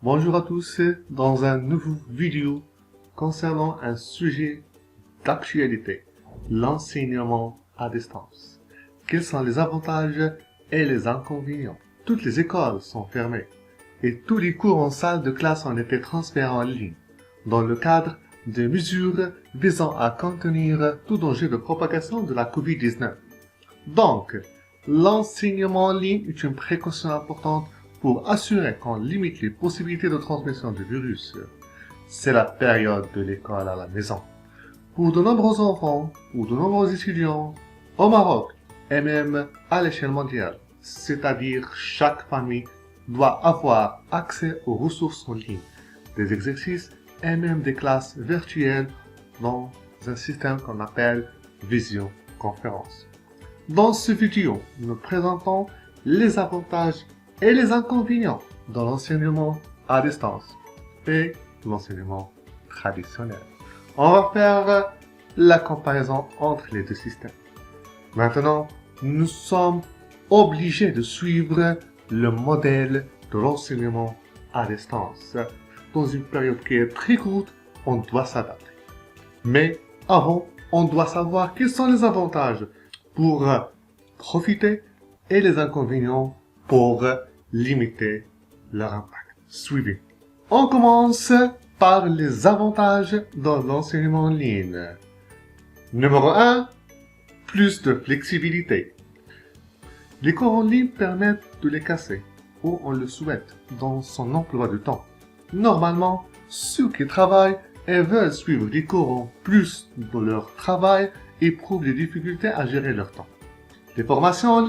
Bonjour à tous, dans un nouveau vidéo concernant un sujet d'actualité, l'enseignement à distance. Quels sont les avantages et les inconvénients? Toutes les écoles sont fermées et tous les cours en salle de classe ont été transférés en ligne, dans le cadre de mesures visant à contenir tout danger de propagation de la COVID-19. Donc, l'enseignement en ligne est une précaution importante pour assurer qu'on limite les possibilités de transmission du virus. C'est la période de l'école à la maison. Pour de nombreux enfants ou de nombreux étudiants au Maroc et même à l'échelle mondiale, c'est-à-dire chaque famille doit avoir accès aux ressources en ligne, des exercices et même des classes virtuelles dans un système qu'on appelle visioconférence. Dans ce vidéo, nous présentons les avantages et les inconvénients de l'enseignement à distance et l'enseignement traditionnel. On va faire la comparaison entre les deux systèmes. Maintenant, nous sommes obligés de suivre le modèle de l'enseignement à distance. Dans une période qui est très courte, on doit s'adapter. Mais avant, on doit savoir quels sont les avantages pour profiter et les inconvénients pour limiter leur impact. Suivez. On commence par les avantages de l'enseignement en ligne. Numéro 1, plus de flexibilité. Les cours en ligne permettent de les casser, où on le souhaite, dans son emploi du temps. Normalement, ceux qui travaillent et veulent suivre des cours en plus de leur travail éprouvent des difficultés à gérer leur temps. Les formations en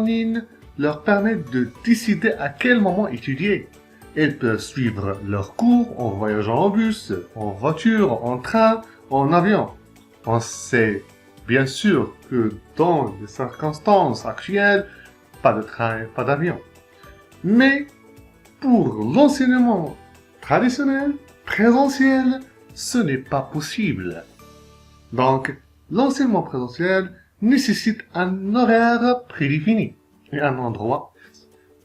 ligne leur permettent de décider à quel moment étudier. Ils peuvent suivre leurs cours en voyageant en bus, en voiture, en train, en avion. On sait bien sûr que dans les circonstances actuelles, pas de train et pas d'avion. Mais pour l'enseignement traditionnel, présentiel, ce n'est pas possible. Donc, l'enseignement présentiel nécessite un horaire prédéfini et un endroit.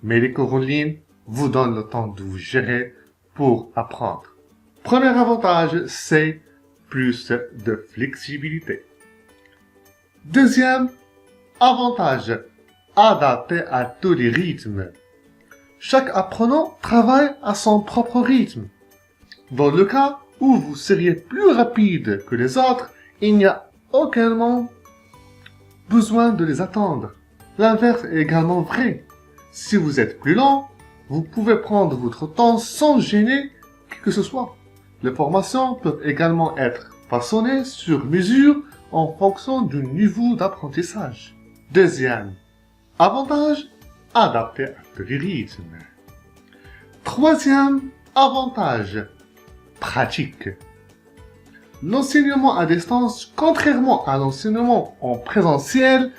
Mais les cours en ligne vous donnent le temps de vous gérer pour apprendre. Premier avantage, c'est plus de flexibilité. Deuxième avantage, adapté à tous les rythmes. Chaque apprenant travaille à son propre rythme. Dans le cas où vous seriez plus rapide que les autres, il n'y a aucunement besoin de les attendre. L'inverse est également vrai. Si vous êtes plus lent, vous pouvez prendre votre temps sans gêner qui que ce soit. Les formations peuvent également être façonnées sur mesure en fonction du niveau d'apprentissage. Deuxième avantage, adapté à tous les rythmes. Troisième avantage, pratique. L'enseignement à distance, contrairement à l'enseignement en présentiel,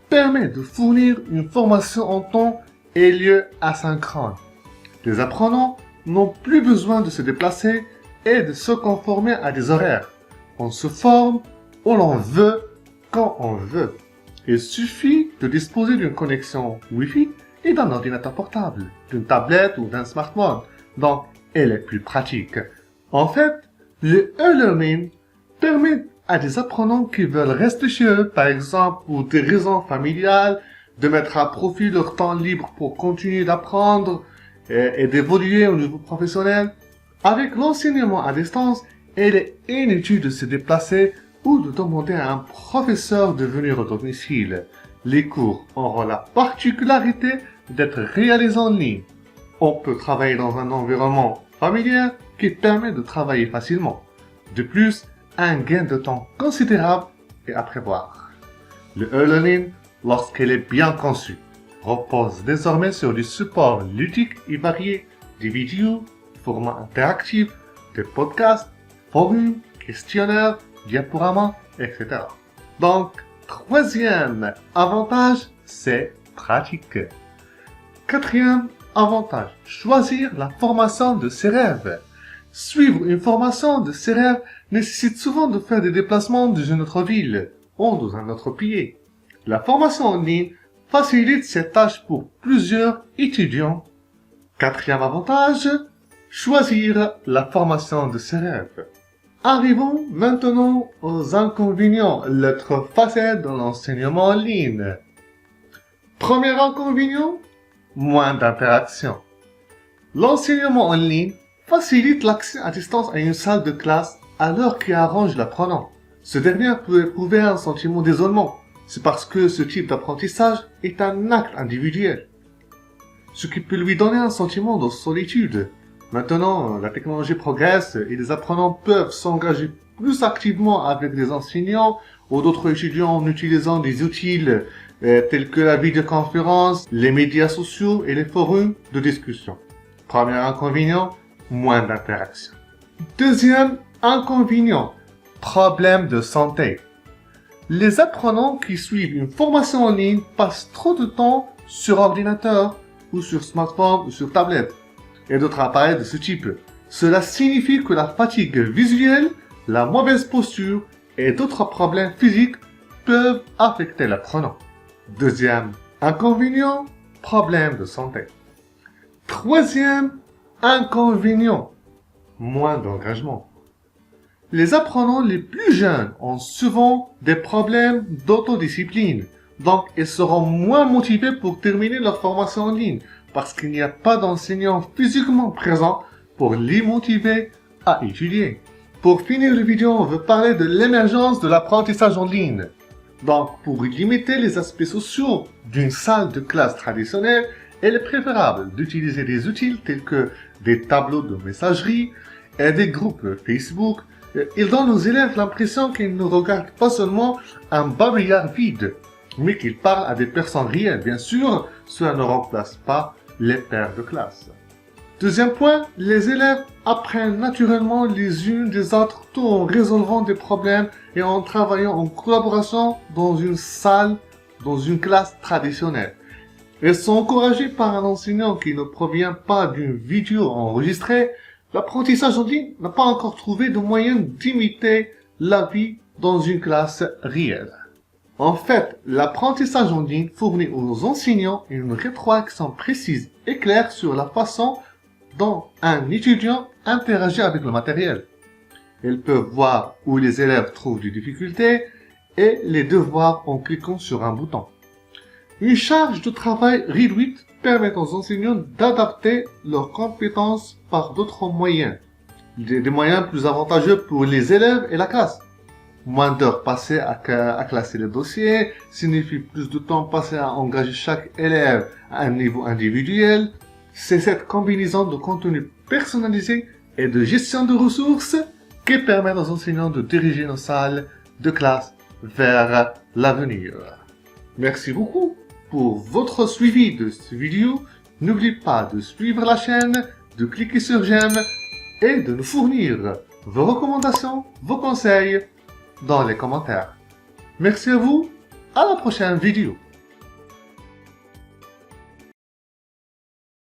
permet de fournir une formation en temps et lieu asynchrone. Les apprenants n'ont plus besoin de se déplacer et de se conformer à des horaires. On se forme où l'on veut, quand on veut. Il suffit de disposer d'une connexion Wi-Fi et d'un ordinateur portable, d'une tablette ou d'un smartphone. Donc, elle est plus pratique. En fait, le e-learning permet à des apprenants qui veulent rester chez eux, par exemple pour des raisons familiales, de mettre à profit leur temps libre pour continuer d'apprendre et d'évoluer au niveau professionnel. Avec l'enseignement à distance, il est inutile de se déplacer ou de demander à un professeur de venir au domicile. Les cours auront la particularité d'être réalisés en ligne. On peut travailler dans un environnement familial qui permet de travailler facilement. De plus, un gain de temps considérable est à prévoir. Le e-learning, lorsqu'il est bien conçu, repose désormais sur des supports ludiques et variés, des vidéos, formats interactifs, des podcasts, forums, questionnaires, diaporamas, etc. Donc, troisième avantage, c'est pratique. Quatrième avantage, choisir la formation de ses rêves. Suivre une formation de ses rêves nécessite souvent de faire des déplacements dans une autre ville ou dans un autre pays. La formation en ligne facilite cette tâche pour plusieurs étudiants Quatrième avantage, choisir la formation de ses rêves. Arrivons maintenant aux inconvénients, l'autre facette de l'enseignement en ligne. Premier inconvénient, moins d'interaction. L'enseignement en ligne facilite l'accès à distance à une salle de classe à l'heure qui arrange l'apprenant. Ce dernier peut éprouver un sentiment d'isolement. C'est parce que ce type d'apprentissage est un acte individuel, ce qui peut lui donner un sentiment de solitude. Maintenant, la technologie progresse et les apprenants peuvent s'engager plus activement avec des enseignants ou d'autres étudiants en utilisant des outils tels que la vidéoconférence, les médias sociaux et les forums de discussion. Premier inconvénient, moins d'interaction. Deuxième inconvénient, problème de santé. Les apprenants qui suivent une formation en ligne passent trop de temps sur ordinateur ou sur smartphone ou sur tablette et d'autres appareils de ce type. Cela signifie que la fatigue visuelle, la mauvaise posture et d'autres problèmes physiques peuvent affecter l'apprenant. Deuxième inconvénient, problème de santé. Troisième inconvénient, moins d'engagement. Les apprenants les plus jeunes ont souvent des problèmes d'autodiscipline, donc ils seront moins motivés pour terminer leur formation en ligne parce qu'il n'y a pas d'enseignant physiquement présent pour les motiver à étudier. Pour finir la vidéo, on veut parler de l'émergence de l'apprentissage en ligne. Donc, pour limiter les aspects sociaux d'une salle de classe traditionnelle, il est préférable d'utiliser des outils tels que des tableaux de messagerie et des groupes Facebook. Ils donnent aux élèves l'impression qu'ils ne regardent pas seulement un babillard vide, mais qu'ils parlent à des personnes réelles. Bien sûr, cela ne remplace pas les pairs de classe. Deuxième point, les élèves apprennent naturellement les unes des autres tout en résolvant des problèmes et en travaillant en collaboration dans une salle, dans une classe traditionnelle. Ils sont encouragés par un enseignant qui ne provient pas d'une vidéo enregistrée. L'apprentissage en ligne n'a pas encore trouvé de moyen d'imiter la vie dans une classe réelle. En fait, l'apprentissage en ligne fournit aux enseignants une rétroaction précise et claire sur la façon dont un étudiant interagit avec le matériel. Ils peuvent voir où les élèves trouvent des difficultés et les devoirs en cliquant sur un bouton. Une charge de travail réduite permet aux enseignants d'adapter leurs compétences par d'autres moyens. Des moyens plus avantageux pour les élèves et la classe. Moins d'heures passées à classer les dossiers signifie plus de temps passé à engager chaque élève à un niveau individuel. C'est cette combinaison de contenu personnalisé et de gestion de ressources qui permet aux enseignants de diriger nos salles de classe vers l'avenir. Merci beaucoup pour votre suivi de cette vidéo. N'oubliez pas de suivre la chaîne, de cliquer sur j'aime et de nous fournir vos recommandations, vos conseils dans les commentaires. Merci à vous, à la prochaine vidéo.